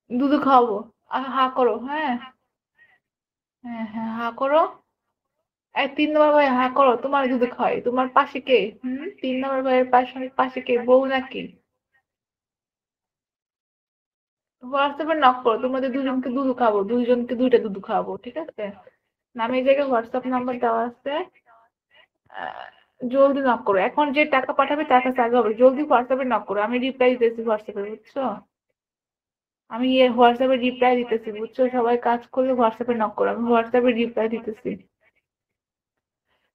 দুধ খাওয়াবো। হা করো, হ্যাঁ। হ্যাঁ হ্যাঁ, হা করো। এই 3 নম্বর ভাই, হা করো, তোমার দুধ খাওয়াই। তোমার পাশে কে? 3 নম্বর ভাইয়ের পাশে পাশে কে, বউ নাকি? হোয়াটসঅ্যাপে নক করো, তোমাদের দুজনকে দুধ খাবো, দুইজনকে দুইটা দুধ খাওয়াবো, ঠিক আছে? নামে এই জায়গায় হোয়াটসঅ্যাপ নাম্বার দেওয়া আছে। আহ, জলদি নক করো, এখন যে টাকা পাঠাবে তার কাছে আগে হবে, জলদি হোয়াটসঅ্যাপে নক করো, আমি রিপ্লাই দিতেছি হোয়াটসঅ্যাপে, বুঝছো? আমি হোয়াটসঅ্যাপে রিপ্লাই দিতেছি, বুঝছো? সবাই কাজ করলে হোয়াটসঅ্যাপে নক করো, আমি হোয়াটসঅ্যাপে রিপ্লাই দিতেছি।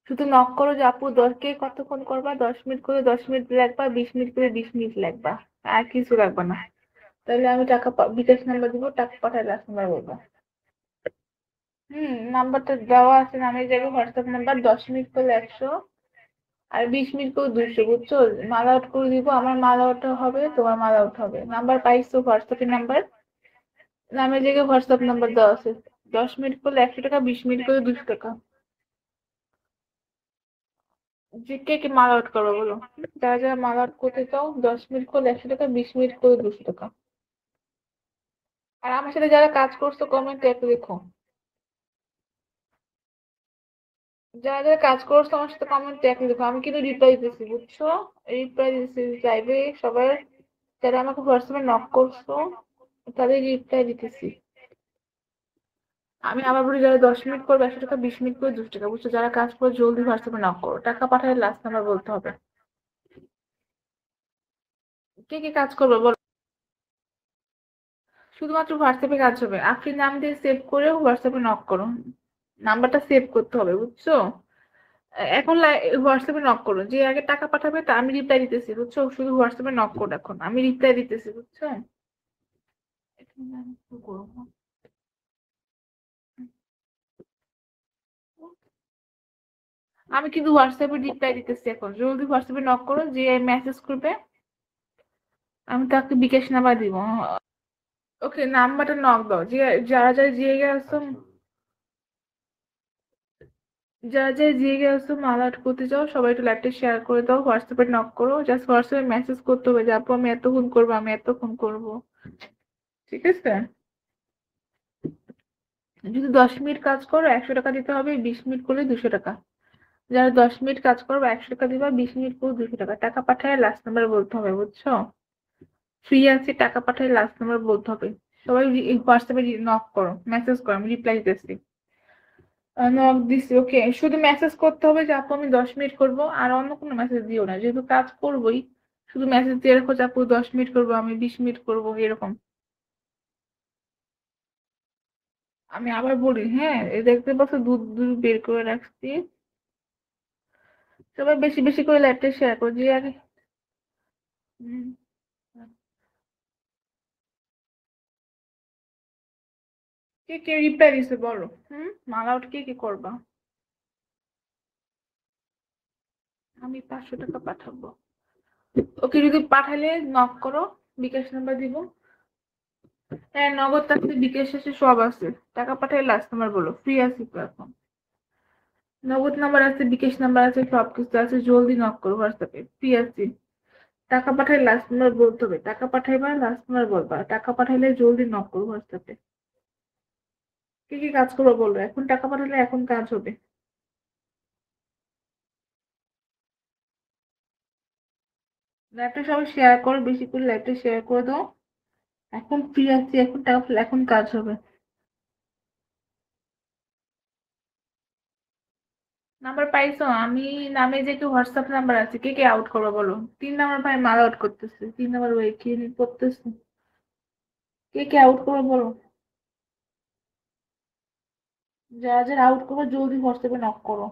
শুধু নক করো যে আপু 10 কে কতক্ষণ করবা, 10 মিনিট করে 10 মিনিট লাগবা, 20 মিনিট করে 20 মিনিট লাগবা, আর কিছু লাগবে না। তাহলে আমি টাকা বিকাশ নাম্বার দিব, টাকা পাঠাই লাস্ট নাম্বার বলবো। নাম্বারটা দেওয়া আছে নামের জায়গায়, হোয়াটসঅ্যাপ নাম্বার, 10 মিনিট করলে 100, আর 20 মিনিট করে 200, বুঝছো? মাল আউট করে দিব, আমার মাল আউট হবে, তোমার মাল আউট হবে। নাম্বার পাইছো, হোয়াটসঅ্যাপের নাম্বার, নামের জায়গায় হোয়াটসঅ্যাপ নাম্বার দেওয়া আছে। 10 মিনিট করলে 100 টাকা, 20 মিনিট করে 200 টাকা। যে কে কে মাল আউট করবো বলো? যারা যারা মাল আউট করতে চাও, 10 মিনিট করলে 100 টাকা, 20 মিনিট করে 200 টাকা। আর আমার সাথে যারা কাজ করছো কমেন্টে একটু দেখো, যারা যারা কাজ করছো আমার সাথে কমেন্টে একটু দেখো, আমি কিন্তু রিপ্লাই দিতেছি, বুঝছো? রিপ্লাই দিতেছি লাইভে সবাই, যারা আমাকে হোয়াটসঅ্যাপে নক করছো তাদের রিপ্লাই দিতেছি। আমি আবার বলি, যারা 10 মিনিট করবে 100 টাকা, 20 মিনিট করে 200 টাকা, বুঝছো? যারা কাজ করে জলদি হোয়াটসঅ্যাপে নক করো, টাকা পাঠালে লাস্ট নাম্বার বলতে হবে। কে কে কাজ করবে বলো? শুধুমাত্র হোয়াটসঅ্যাপে কাজ হবে, আপনি নাম দিয়ে সেভ করে হোয়াটসঅ্যাপে নক করো। নাম্বারটা সেভ করতে হবে, বুঝছো? এখন হোয়াটসঅ্যাপে নক করো, যে আগে টাকা পাঠাবে তা আমি রিপ্লাই দিতেছি, বুঝছো? শুধু হোয়াটসঅ্যাপে নক করো, এখন আমি রিপ্লাই দিতেছি, বুঝছো? এখন আমি কি করবো? আমি কিন্তু হোয়াটসঅ্যাপে রিপ্লাই দিতেছি, এখন জলদি হোয়াটসঅ্যাপে নক করো, যে মেসেজ করবে আমি তাকে বিকাশ নাম্বার দিব। ওকে, নাম্বারটা নক দাও, যে যারা যারা যে গেছো, যারা যারা যে গেছো মাল আউট করতে চাও, সবাই একটু লাইভটা শেয়ার করে দাও, হোয়াটসঅ্যাপে নক করো, জাস্ট হোয়াটসঅ্যাপে মেসেজ করতে হবে যে আপু আমি এতক্ষণ করবো, আমি এতক্ষণ করবো, ঠিক আছে? যদি 10 মিনিট কাজ করো 100 টাকা দিতে হবে, 20 মিনিট করলে 200 টাকা। যারা 10 মিনিট কাজ করবে 100 টাকা দিবা, 20 মিনিট করে 200 টাকা। টাকা পাঠায় লাস্ট নাম্বার বলতে হবে, বুঝছো? ফ্রি আছে, টাকা পাঠায় লাস্ট নাম্বার বলতে হবে। সবাই হোয়াটসঅ্যাপে নক করো, মেসেজ করো, আমি রিপ্লাই দিতেছি। নক দিছি, ওকে। শুধু মেসেজ করতে হবে যে আপু আমি 10 মিনিট করবো, আর অন্য কোনো মেসেজ দিও না, যেহেতু কাজ করবোই। শুধু মেসেজ দিয়ে রাখো যে আপু 10 মিনিট করবো, আমি 20 মিনিট করবো, এরকম। আমি আবার বলি, হ্যাঁ, এই দেখতে পাচ্ছ দুধ দুধ বের করে রাখছি। সবাই বেশি বেশি করে লাইভটা শেয়ার করো, যে আগে। হুম, কে কে রিপ্লাই দিছে বলো? মাল আউট কে কে করবা? আমি 500 টাকা পাঠাবো। ওকে, যদি পাঠালে নক করো, বিকাশ নাম্বার দিব। হ্যাঁ, নগদ আছে, বিকাশ আছে, সব আছে। টাকা পাঠালে লাস্ট নাম্বার বলো, ফ্রি আছি তো এখন। নগদ নাম্বার আছে, বিকাশ নাম্বার আছে, সবকিছু আছে, জলদি নক করো হোয়াটসঅ্যাপে, ফ্রি আছি। টাকা পাঠালে লাস্ট নাম্বার বলতে হবে, টাকা পাঠাইবা লাস্ট নাম্বার বলবা, টাকা পাঠাইলে জলদি নক করো হোয়াটসঅ্যাপে। কি কি কাজ করবো বলো, এখন টাকা পাঠালে এখন কাজ হবে। লাইভটা সবাই শেয়ার করো, বেশি করে লাইভটা শেয়ার করে দাও। এখন ফ্রি আছি, এখন টাকা পাঠালে এখন কাজ হবে। নাম্বার পাইছো? আমি নামে যে কি হোয়াটসঅ্যাপ নাম্বার আছে, কে কে আউট করবো বলো? 3 নম্বর ভাই মাল আউট করতেছে, 3 নম্বর ভাই কি করতেছে, কে কে আউট করবো বলো? যারা যারা আউট করবো জলদি হোয়াটসঅ্যাপে নক করো।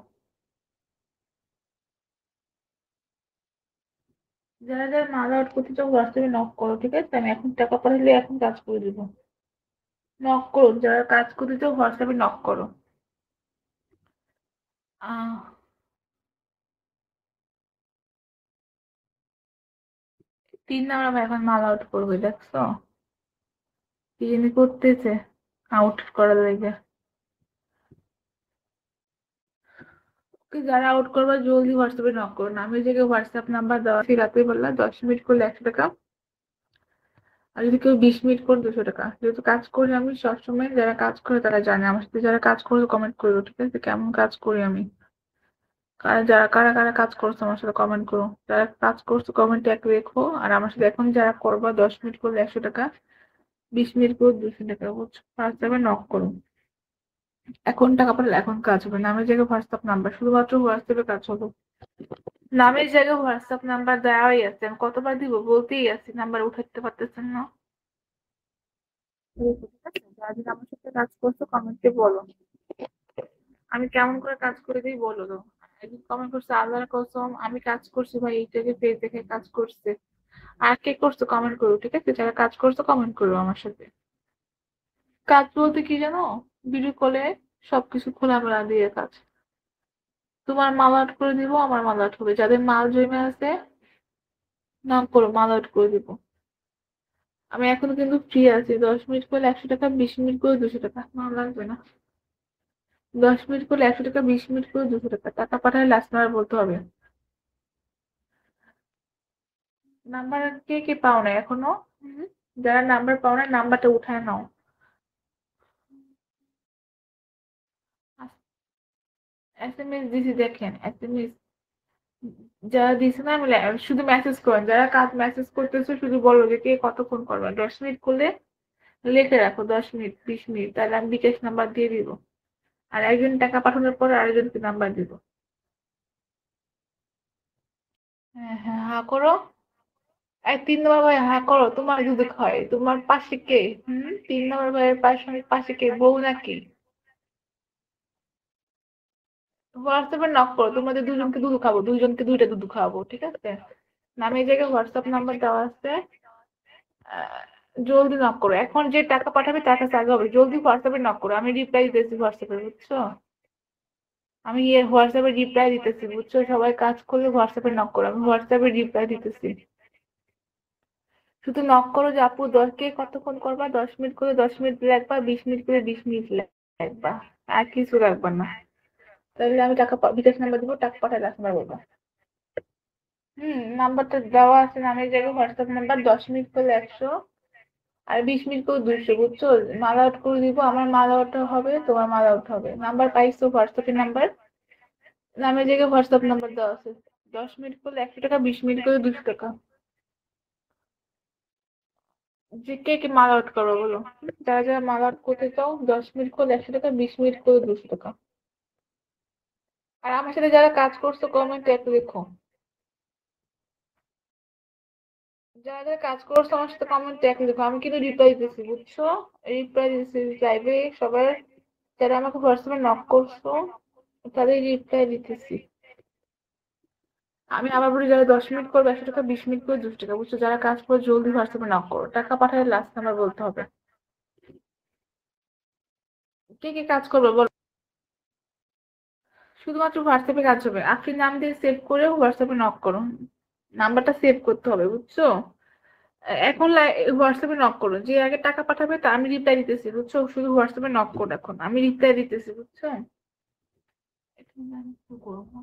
যারা যারা মাল আউট করতে চাও হোয়াটসঅ্যাপে নক করো, ঠিক আছে? আমি এখন টাকা পাঠালে এখন কাজ করে দিব। নক করো, যারা কাজ করতে চাও হোয়াটসঅ্যাপে নক করো। আহ 3 নম্বর ভাই এখন মাল আউট করবে, দেখছো? কি জানি করতেছে আউট করার লেগে। ওকে, যারা আউট করবে জলদি হোয়াটসঅ্যাপে নক করো, নামের জায়গায় হোয়াটসঅ্যাপ নাম্বার দেওয়া আছে, রাতে বললা 10 মিনিট করলে 100 টাকা। আর যদি কেউ 20 মিনিট করে 200 টাকা। যেহেতু কাজ করি আমি সবসময়, যারা কাজ করে তারা জানে, আমার সাথে যারা কাজ করে কমেন্ট করো, ঠিক আছে, কেমন কাজ করি আমি। যারা কারা কারা কাজ করছো আমার সাথে কমেন্ট করো, যারা কাজ করছো কমেন্টে এক রেখো। আর আমার সাথে এখন যারা করবা 10 মিনিট করলে 100 টাকা, 20 মিনিট করে 200 টাকা, বুঝছো, হোয়াটসঅ্যাপে নক করো। এখন টাকা পাঠালে এখন কাজ হবে, নামের জায়গায় হোয়াটসঅ্যাপ নাম্বার, শুধুমাত্র হোয়াটসঅ্যাপে কাজ হবে। নামের জায়গায় হোয়াটসঅ্যাপ নাম্বার দেওয়াই আছে, আমি কতবার দিব বলতেই আছি, নাম্বার উঠাতে পারতেছেন না। ঠিক আছে, যারা যারা আমার সাথে কাজ করছো কমেন্টে বলো, আমি কেমন করে কাজ করে দিই বলো তো। একদিন কমেন্ট করছে, আল্লাহর কসম আমি কাজ করছি ভাই, এই থেকে পেজ দেখে কাজ করছে। আর কে করছো কমেন্ট করো, ঠিক আছে, যারা কাজ করছো কমেন্ট করো আমার সাথে। কাজ বলতে কি জানো, ভিডিও কলে সবকিছু খোলামেলা দিয়ে কাজ। তোমার মাল আউট করে দিব, আমার মাল আউট হবে, যাদের মাল জমে আছে নাম করো, মাল আউট করে দিব। আমি এখনো কিন্তু ফ্রি আছি, 10 মিনিট করলে 100 টাকা, 20 মিনিট করে 200 টাকা, মাল লাগবে না। 10 মিনিট করলে 100 টাকা, 20 মিনিট করে 200 টাকা, টাকা পাঠালে লাস্ট নাম্বার বলতে হবে। নাম্বার কে কে পাও না এখনো? হুম? যারা নাম্বার পাও না নাম্বারটা উঠায় নাও। SMS দিছি, দেখেন SMS যারা দিছে না, আমি শুধু মেসেজ করেন, যারা কাজ মেসেজ করতেছো শুধু বলো যে কে কতক্ষণ করবে, 10 মিনিট করলে লিখে রাখো 10 মিনিট, 20 মিনিট, তাহলে আমি বিকাশ নাম্বার দিয়ে দিব। আর একজন টাকা পাঠানোর পর আরেকজনকে নাম্বার দিব। হ্যাঁ হ্যাঁ, হা করো। 3 নম্বর ভাই হা করো, তোমার যদি হয়, তোমার পাশে কে? 3 নম্বর ভাইয়ের পাশে পাশে কে, বউ নাকি? হোয়াটসঅ্যাপে নক করো, তোমাদের দুজনকে দুধ খাবো, দুইজনকে দুইটা দুধ খাওয়াবো, ঠিক আছে। নামের জায়গায় হোয়াটসঅ্যাপ নাম্বার দেওয়া আছে। আহ, জলদি নক করো, এখন যে টাকা পাঠাবে তার কাছে আগে হবে, জলদি হোয়াটসঅ্যাপে নক করো, আমি রিপ্লাই দিতেছি হোয়াটসঅ্যাপে, বুঝছো। আমি হোয়াটসঅ্যাপে রিপ্লাই দিতেছি, বুঝছো, সবাই কাজ করলে হোয়াটসঅ্যাপে নক করো, আমি হোয়াটসঅ্যাপে রিপ্লাই দিতেছি। শুধু নক করো যে আপু 10 কে কতক্ষণ করবা, 10 মিনিট করে 10 মিনিট লাগবা, 20 মিনিট করে 20 মিনিট লাগবা, আর কিছু লাগবা না। তাহলে আমি টাকা বিকাশ নাম্বার দিব, টাকা পাঠালে আপনার বলবো। নাম্বারটা দেওয়া আছে, নামের জায়গায় হোয়াটসঅ্যাপ নাম্বার, 10 মিনিট করলে 100, আর 20 মিনিট করে 200, বুঝছো। মাল আউট করে দিব, আমার মাল আউট হবে, তোমার মাল আউট হবে। নাম্বার পাইছো, হোয়াটসঅ্যাপের নাম্বার, নামের জায়গায় হোয়াটসঅ্যাপ নাম্বার দেওয়া আছে। 10 মিনিট করলে 100 টাকা, 20 মিনিট করে 200 টাকা। যে কে কে মাল আউট করো বলো, যারা যারা মাল আউট করতে চাও, 10 মিনিট করলে 100 টাকা, 20 মিনিট করে 200 টাকা। আর আমার সাথে যারা কাজ করছো কমেন্টে একটু দেখো, যারা যারা কাজ করছো আমার সাথে কমেন্টে একটু দেখো, আমি কিন্তু রিপ্লাই দিতেছি, বুঝছো, রিপ্লাই দিতেছি লাইভে সবার। যারা আমাকে হোয়াটসঅ্যাপে নক করছো তাদের রিপ্লাই দিতেছি। আমি আবার বলি, যারা 10 মিনিট করবে 100 টাকা, 20 মিনিট করে 200 টাকা, বুঝছো, যারা কাজ করে জলদি হোয়াটসঅ্যাপে নক করো, টাকা পাঠালে লাস্ট নাম্বার বলতে হবে। কে কে কাজ করবে বলো। শুধুমাত্র হোয়াটসঅ্যাপে কাজ হবে, আপনি নাম দিয়ে সেভ করে হোয়াটসঅ্যাপে নক করুন, নাম্বারটা সেভ করতে হবে, বুঝছো। এখন হোয়াটসঅ্যাপে নক করুন, যে আগে টাকা পাঠাবে তা আমি রিপ্লাই দিতেছি, বুঝছো, শুধু হোয়াটসঅ্যাপে নক করুন, এখন আমি রিপ্লাই দিতেছি, বুঝছো। এখন আমি কি করবো?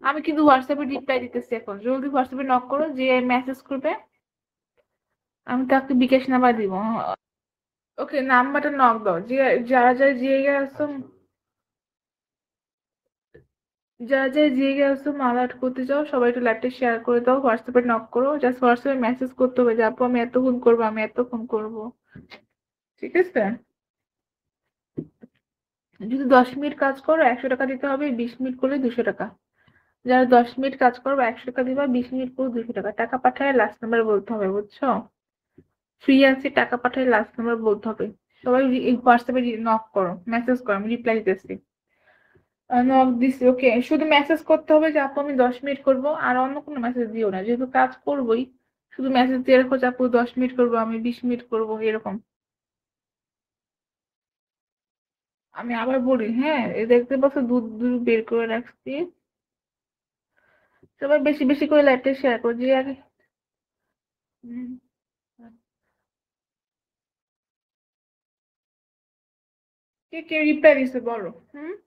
আমি কিন্তু হোয়াটসঅ্যাপে রিপ্লাই দিতেছি, এখন জলদি হোয়াটসঅ্যাপে নক করো, যে মেসেজ করবে আমি তাকে বিকাশ নাম্বার দিব। ওকে, নাম্বারটা নক দাও, যে যারা যারা জিয়ে আসছো, যারা যারা জিয়ে আসছো মাল আউট করতে চাও, সবাই একটু লাইভটা শেয়ার করে দাও, হোয়াটসঅ্যাপে নক করো, জাস্ট হোয়াটসঅ্যাপে মেসেজ করতে হবে যে আপু আমি এতক্ষণ করবো, আমি এতক্ষণ করবো, ঠিক আছে। যদি 10 মিনিট কাজ করো 100 টাকা দিতে হবে, 20 মিনিট করলে 200 টাকা। যারা 10 মিনিট কাজ করবো 100 টাকা দিবা, 20 মিনিট করে 200 টাকা, টাকা পাঠায় লাস্ট নাম্বার বলতে হবে, বুঝছো। ফ্রি আছে, টাকা পাঠায় লাস্ট নাম্বার বলতে হবে। সবাই হোয়াটসঅ্যাপে নক করো, মেসেজ করো, আমি রিপ্লাই দিতেছি। নক দিছি, ওকে, শুধু মেসেজ করতে হবে যে আপু আমি 10 মিনিট করবো, আর অন্য কোনো মেসেজ দিও না, যেহেতু কাজ করবোই। শুধু মেসেজ দিয়ে রাখো যে আপু 10 মিনিট করবো, আমি 20 মিনিট করবো, এরকম। আমি আবার বলি, হ্যাঁ, এই দেখতে পাচ্ছ দুধ দুধ বের করে রাখছি। সবাই বেশি বেশি করে লাইভটা শেয়ার করো, যে আগে। হুম, কে কে রিপ্লাই দিছে বলো।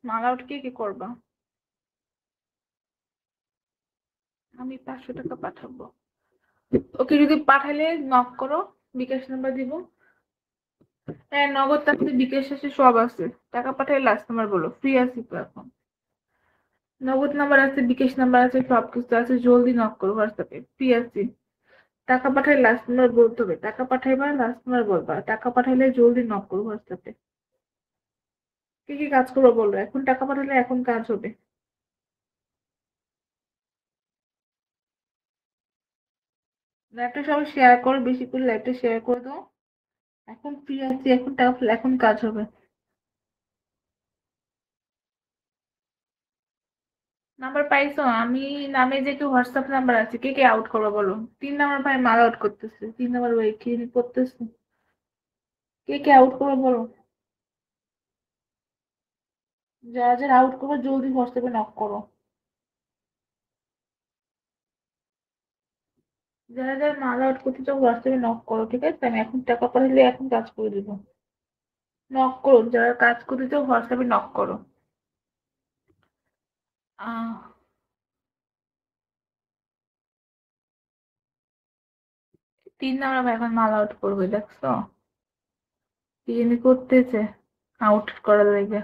মাল আউট কে কে করবা? আমি 500 টাকা পাঠাবো। ওকে যদি পাঠালে নক করো, বিকাশ নাম্বার দিব। হ্যাঁ, নগদ আছে, বিকাশ আছে, সব আছে। টাকা পাঠালে লাস্ট নাম্বার বলো, ফ্রি আছি তো এখন। নগদ নাম্বার আছে, বিকাশ নাম্বার আছে, সবকিছু আছে, জলদি নক করো হোয়াটসঅ্যাপে, ফ্রি আছি। টাকা পাঠালে লাস্ট নাম্বার বলতে হবে, টাকা পাঠাইবা লাস্ট নাম্বার বলবা, টাকা পাঠাইলে জলদি নক করো হোয়াটসঅ্যাপে। কি কি কাজ করবো বলো, এখন টাকা পাঠালে এখন কাজ হবে। লাইভটা সবাই শেয়ার করো, বেশি করে লাইভটা শেয়ার করে দাও। এখন ফ্রি আছি, এখন টাকা পাঠালে এখন কাজ হবে। নাম্বার পাইছো? আমি নামে যে কি হোয়াটসঅ্যাপ নাম্বার আছে, কে কে আউট করবো বলো। 3 নাম্বার ভাই মাল আউট করতেছে, 3 নাম্বার ভাই কি করতেছে, কে কে আউট করবো বলো। যারা যারা আউট করবো জলদি হোয়াটসঅ্যাপে নক করো। যারা যারা মাল আউট করতে চাও হোয়াটসঅ্যাপে নক করো, ঠিক আছে? আমি এখন টাকা পাঠালে এখন কাজ করে দেবো। নক করো, যারা কাজ করতে চাও হোয়াটসঅ্যাপে নক করো। আহ 3 নাম্বার ভাই এখন মাল আউট করবে, দেখছো কি জানি করতেছে আউট করার লাগে।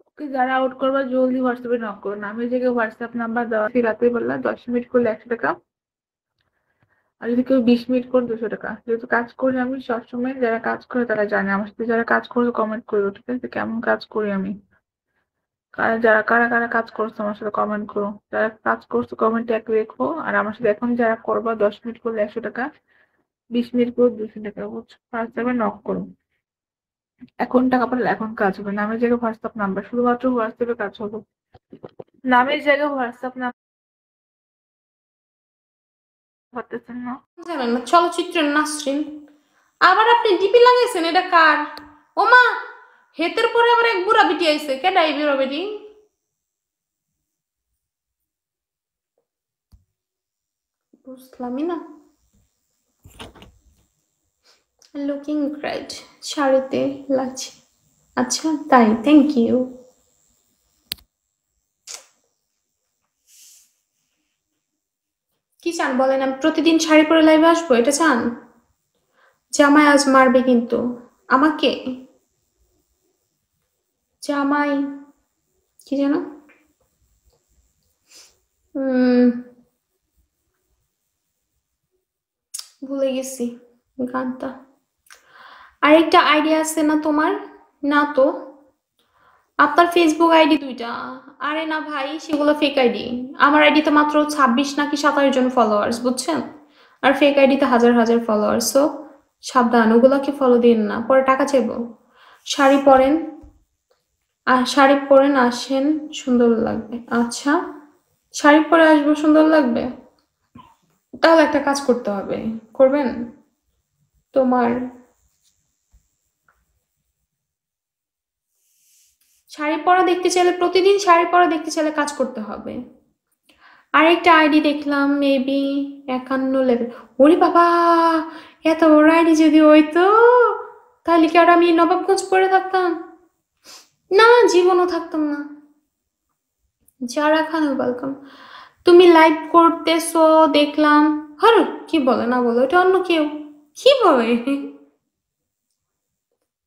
ওকে, যারা আউট করবা জলদি হোয়াটসঅ্যাপে নক করো। নামের জায়গায় হোয়াটসঅ্যাপ নাম্বার দেওয়া আছে, রাতে বললা 10 মিনিট করলে 100 টাকা, আর যদি কেউ 20 মিনিট করে 200 টাকা। যেহেতু কাজ করি আমি সবসময়, যারা কাজ করে তারা জানে। আমার সাথে যারা কাজ করে কমেন্ট করো, ঠিক আছে? কেমন কাজ করি আমি, যারা কারা কারা কাজ করছো আমার সাথে কমেন্ট করো। যারা কাজ করছো কমেন্টে এক রেখো। আর আমার সাথে এখন যারা করবা 10 মিনিট করলে 100 টাকা, 20 মিনিট করে 200 টাকা, বুঝছো? হোয়াটসঅ্যাপে নক করো। এখন টাকা পাঠালে এখন কাজ হবে। নামের জায়গায় হোয়াটসঅ্যাপ নাম্বার, শুধুমাত্র হোয়াটসঅ্যাপে কাজ হবে। নামের জায়গায় হোয়াটসঅ্যাপ নাম্বার পারতেছেন না? জানেন না চলচ্চিত্রের নাসরিন, আবার আপনি ডিপি লাগাইছেন, এটা কার? ওমা, হেতের পরে আবার এক বুড়া বিটি আইছে, কেডাই বুড়া বেটি? বুঝলামই না। লুকিং গ্রেট, শাড়িতে লাগছে। আচ্ছা তাই, থ্যাংক ইউ। কি চান বলেন, আমি প্রতিদিন শাড়ি পরে লাইভে আসবো, এটা চান? জামাই আজ মারবে কিন্তু আমাকে। জামাই কি যেন, উম ভুলে গেছি গানটা। আরেকটা আইডিয়া আছে না তোমার? না তো, আপনার ফেসবুক আইডি 2টা। আরে না ভাই, সেগুলো ফেক আইডি। আমার আইডিতে মাত্র 26 নাকি 27 জন ফলোয়ার্স, বুঝছেন? আর ফেক আইডিতে হাজার হাজার ফলোয়ার্স। সো সাবধান, ওগুলাকে ফলো দিন না, পরে টাকা চাইবো। শাড়ি পরেন, আর শাড়ি পরেন আসেন, সুন্দর লাগবে। আচ্ছা, শাড়ি পরে আসবো, সুন্দর লাগবে। তাহলে একটা কাজ করতে হবে, করবেন? তোমার শাড়ি পরা দেখতে চাইলে, প্রতিদিন শাড়ি পরা দেখতে চাইলে কাজ করতে হবে। আরেকটা আইডি দেখলাম, মেবি 51 লেভেল। ওরে বাবা, এত বড় আইডি যদি হইতো, তাহলে কি আর আমি নবাবগঞ্জ পরে থাকতাম? না, জীবনও থাকতাম না। যারা খান ওয়েলকাম। তুমি লাইভ করতেছো দেখলাম। হর, কি বলে না বলে, এটা অন্য কেউ। কি বলে?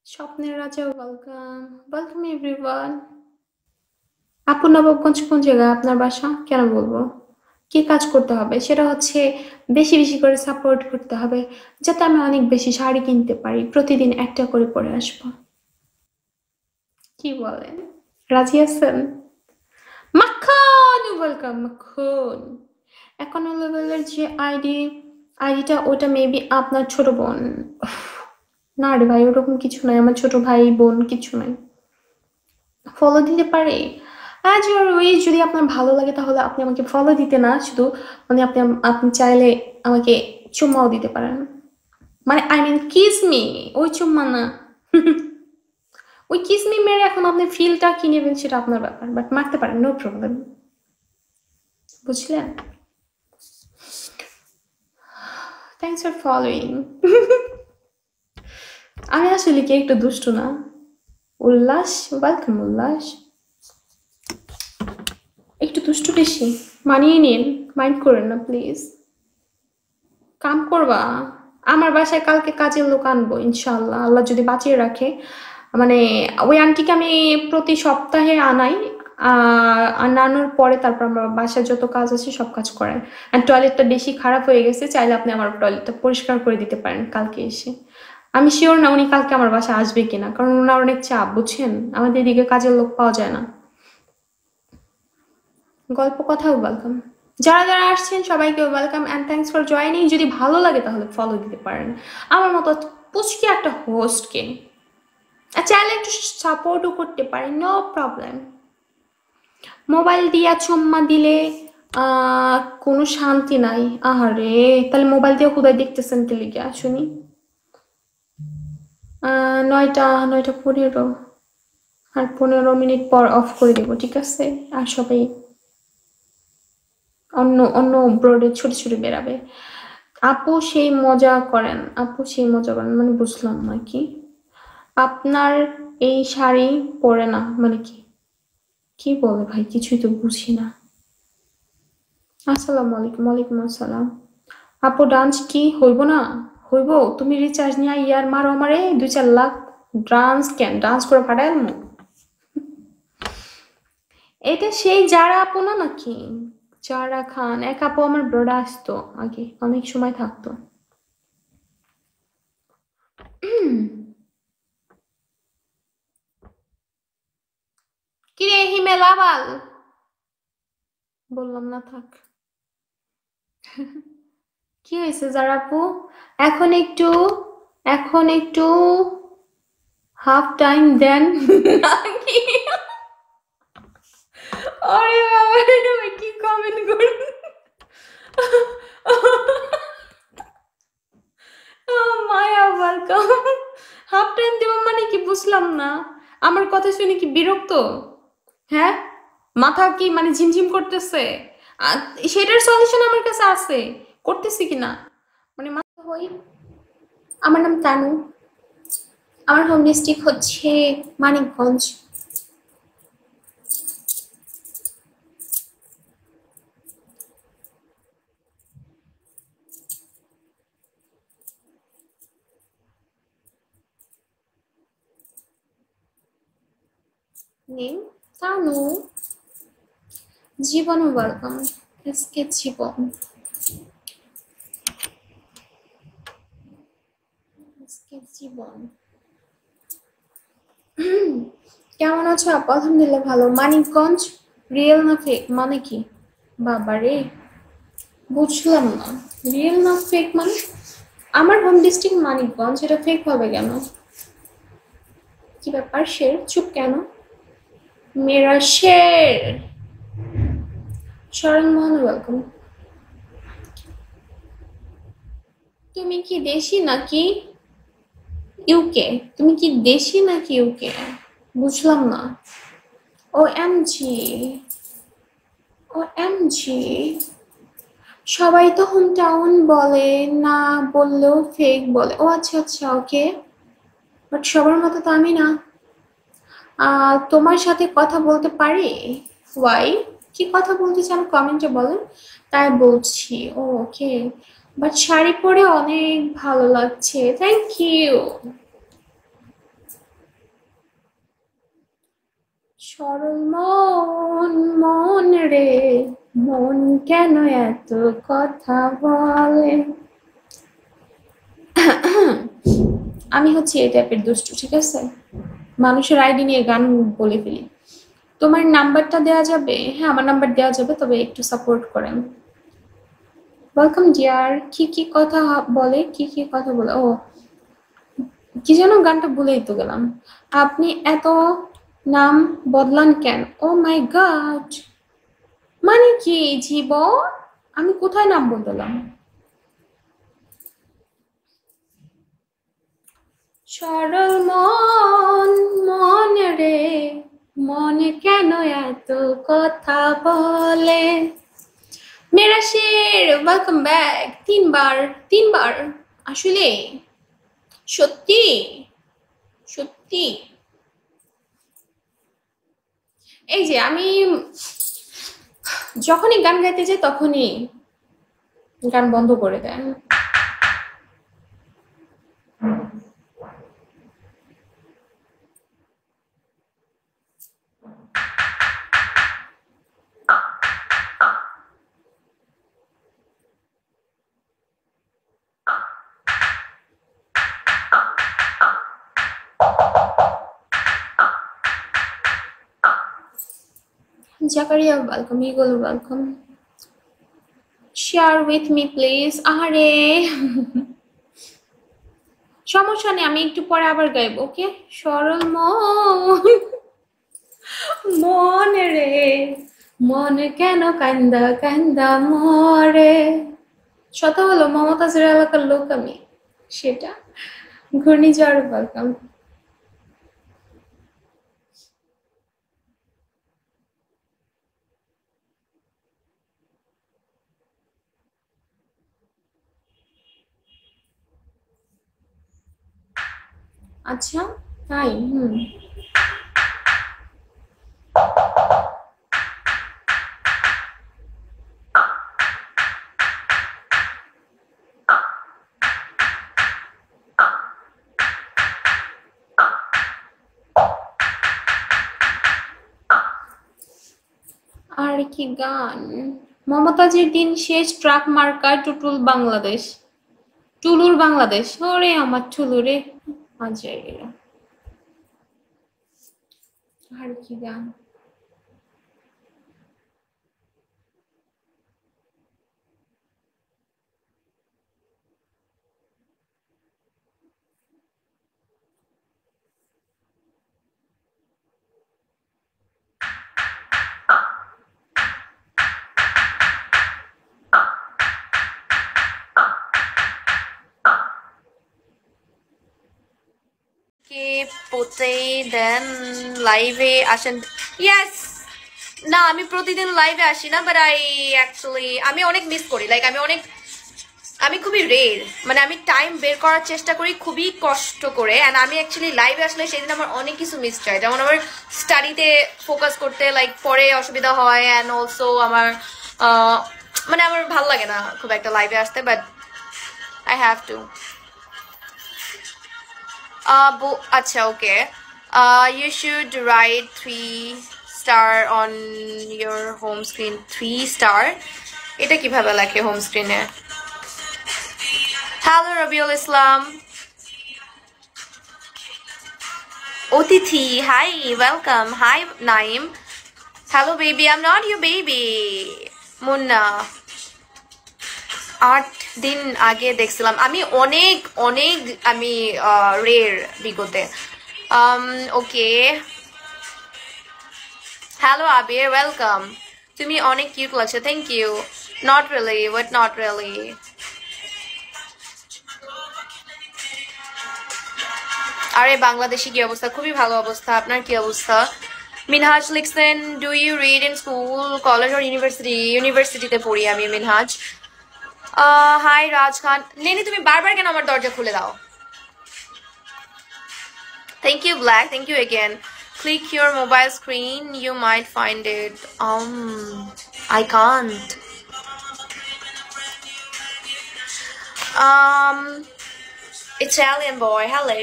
স্বপ্নের রাজা ওয়েলকাম, ওয়েলকাম এভরিওয়ান। আপু নবাবগঞ্জ কোন জায়গা আপনার বাসা? কেন বলবো? কি কাজ করতে হবে সেটা হচ্ছে বেশি বেশি করে সাপোর্ট করতে হবে, যাতে আমি অনেক বেশি শাড়ি কিনতে পারি, প্রতিদিন একটা করে পরে আসবো। কি বলেন, রাজি আছেন? মাখন ওয়েলকাম, মাখন। এখন লেভেলের যে আইডিটা ওটা মেবি আপনার ছোট বোন। না রে ভাই, ওরকম কিছু নাই, আমার ছোট ভাই বোন কিছু নাই। ফলো দিতে পারে আজ ওর ওই, যদি আপনার ভালো লাগে তাহলে আপনি আমাকে ফলো দিতে না শুধু, মানে আপনি আপনি চাইলে আমাকে চুম্মাও দিতে পারেন। মানে আই মিন কিস মি, ওই চুম্মা না। ওই কিস মি মেরে এখন আপনি ফিলটা কি নেবেন সেটা আপনার ব্যাপার, বাট মারতে পারেন, নো প্রবলেম। বুঝলেন? Thanks for following. আমি আসলে কি একটু দুষ্টু না? উল্লাস, ওয়েলকাম উল্লাস। দুষ্টু বেশি, মানিয়ে নিন, মাইন্ড করেন না প্লিজ। কাম করবা? আমার বাসায় কালকে কাজের লোক আনবো ইনশাল্লাহ, আল্লাহ যদি বাঁচিয়ে রাখে। মানে ওই আন্টিকে আমি প্রতি সপ্তাহে আনাই, আনানোর পরে তারপর আমার বাসায় যত কাজ আছে সব কাজ করেন। আর টয়লেটটা বেশি খারাপ হয়ে গেছে, চাইলে আপনি আমার টয়লেটটা পরিষ্কার করে দিতে পারেন কালকে এসে। আমি শিওর না উনি কালকে আমার বাসায় আসবে কিনা, কারণ ওনার অনেক চাপ, বুঝছেন, আমাদের এদিকে কাজের লোক পাওয়া যায় না। গল্প কথাও ওয়েলকাম, যারা যারা আসছেন সবাইকে welcome and thanks for joining. যদি ভালো লাগে তাহলে ফলো দিতে পারেন আমার মতো পুচকি একটা হোস্টকে, আর চাইলে একটু সাপোর্টও করতে পারেন, নো প্রবলেম। মোবাইল দিয়া চুম্মা দিলে কোনো শান্তি নাই। আহারে, তাহলে মোবাইল দিয়ে কোথায় দেখতেছেন কি লিগা শুনি? 9টা 9:15, আর 15 মিনিট পর অফ করে দেবো, ঠিক আছে? আর সবাই অন্য অন্য ব্রডে ছুটে ছুটে বেরাবে। আপু সেই মজা করেন, আপু সেই মজা করেন মানে বুঝলাম না কি? আপনার এই শাড়ি পরে না মানে কি? কি বলে ভাই, কিছুই তো বুঝি না। আসসালামু আলাইকুম। ওয়ালাইকুম আসসালাম। আপু ডান্স কি হইব না? হইব। তুমি রিচার্জ নিয়ে ইয়ার মারো আমারে 2-4 লাখ। ডান্স কেন, ডান্স করে ফাটাই মু। এটা সেই যারা আপু না নাকি? যারা খান, এক আপু আমার ব্রডা আসতো আগে, অনেক সময় থাকতো। কিরে হিমেল আবাল, বললাম না থাক। কি হয়েছে যারা আপু? এখন একটু, এখন একটু হাফ টাইম দেন নাকি? আরে বাবা রে, আমি কি কমেন্ট করুন। মায়া ওয়েলকাম। হাফ টাইম দেব মানে কি বুঝলাম না। আমার কথা শুনে কি বিরক্ত? হ্যাঁ, মাথা কি মানে ঝিমঝিম করতেছে? আর সেটার সলিউশন আমার কাছে আছে, করতেছি কিনা মানে মাথা হই। আমার নাম তানু, আমার হোম ডিস্ট্রিক্ট হচ্ছে মানিকগঞ্জ। নেম তানু। জীবন ওয়েলকাম। আজকে জীবন, আজকে জীবন। কেমন আছো আপু? আলহামদুলিল্লাহ ভালো। মানিকগঞ্জ রিয়েল না ফেক মানে কি? বাবারে, বুঝলাম না, রিয়েল না ফেক মানে? আমার হোম ডিস্ট্রিক্ট মানিকগঞ্জ, এটা ফেক হবে কেন? কি ব্যাপার, শের চুপ কেন? মেরা শের। শরণ মোহন ওয়েলকাম। তুমি কি দেশি নাকি ইউকে? তুমি কি দেশি নাকি ইউকে? বুঝলাম না। ও এম জি, ও এম জি। সবাই তো হোম টাউন বলে, না বললেও ফেক বলে। ও আচ্ছা আচ্ছা, ওকে। বাট সবার মতো তো আমি না। তোমার সাথে কথা বলতে পারি? ওয়াই? কি কথা বলতে চান কমেন্টে বলেন, তাই বলছি। ও ওকে, বাট শাড়ি পরে অনেক ভালো লাগছে, থ্যাংক ইউ। সরল মন, মন রে, মন কেন এত কথা বলে? আমি হচ্ছে এই টাইপের দুষ্টু, ঠিক আছে? মানুষের আইডি নিয়ে গান বলে ফেলি। তোমার নাম্বারটা দেওয়া যাবে? হ্যাঁ, আমার নাম্বার দেওয়া যাবে, তবে একটু সাপোর্ট করেন। Welcome deer. কি কি কথা বলে, কি কি কথা বলে? ও কি যেন গানটা ভুলেই তো গেলাম। আপনি এত নাম বদলান কেন? ও মাই গড, মানে কি জীবন? আমি কোথায় নাম বদলাম? সরল মন, মন রে, মনে কেন এত কথা বলে? মেরা শের ওয়েলকাম ব্যাক। তিনবার, তিনবার আসলে? সত্যি, সত্যি। এই যে আমি যখনই গান গাইতে যাই তখনই গান বন্ধ করে দেয়। Zakaria welcome, eagle welcome. Share with me please. আরে সমস্যা নেই, আমি একটু পরে আবার গাইব, ওকে? সরল মন, মনে রে, মনে কেন কান্দা কান্দা মরে। শত হলো মমতাজের এলাকার লোক আমি, সেটা। ঘূর্ণিঝড় ওয়েলকাম। আচ্ছা, তাই? আর কি গান? মমতাজের দিন শেষ, ট্রাক মার্কা, টুটুল বাংলাদেশ। টুলুর বাংলাদেশ, ওরে আমার টুলু রে। আজয়। আর কি গান? কে পোতে দেন লাইভে আসেন? ইয়েস। না, আমি প্রতিদিন লাইভে আসি না, বাট আমি অনেক মিস করি। লাইক আমি খুবই রেয়ার, মানে আমি টাইম বের করার চেষ্টা করি খুবই কষ্ট করে। অ্যান্ড আমি অ্যাকচুয়ালি লাইভে আসলে সেদিন আমার অনেক কিছু মিস যায়, যেমন আমার স্টাডিতে ফোকাস করতে লাইক পরে অসুবিধা হয়। অ্যান্ড অলসো আমার মানে আমার ভালো লাগে না খুব একটা লাইভে আসতে, বাট আই হ্যাভ টু। আচ্ছা, ওকে। You should write 3 star on your home screen. 3 star? এটা কিভাবে লেখে হোম স্ক্রিনে? হ্যালো রবিউল ইসলাম। অতিথি, hi, welcome. Hi Naim. Hello baby, I am not your baby. Munna, 8 দিন আগে দেখছিলাম। আমি অনেক অনেক আমি রেয়ার বিগতে। ওকে। Hello Abir, welcome. তুমি অনেক কিউট লাগছে। Thank you. Not really, but not really. আরে বাংলাদেশি কি অবস্থা? খুবই ভালো অবস্থা। আপনার কি অবস্থা? মিনহাজ লিখছেন, do you read in school, college or university? ইউনিভার্সিটিতে পড়ি আমি, মিনহাজ। হাই রাজ খান। নেনি, তুমি বারবার কেন আমার দরজা খুলে দাও? Thank you black, thank you again. Click your mobile screen, you might find it. I can't. Italian boy, hello.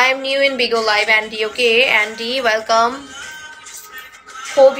I am new in Bigo Live, Andy. Okay, Andy, welcome. Hope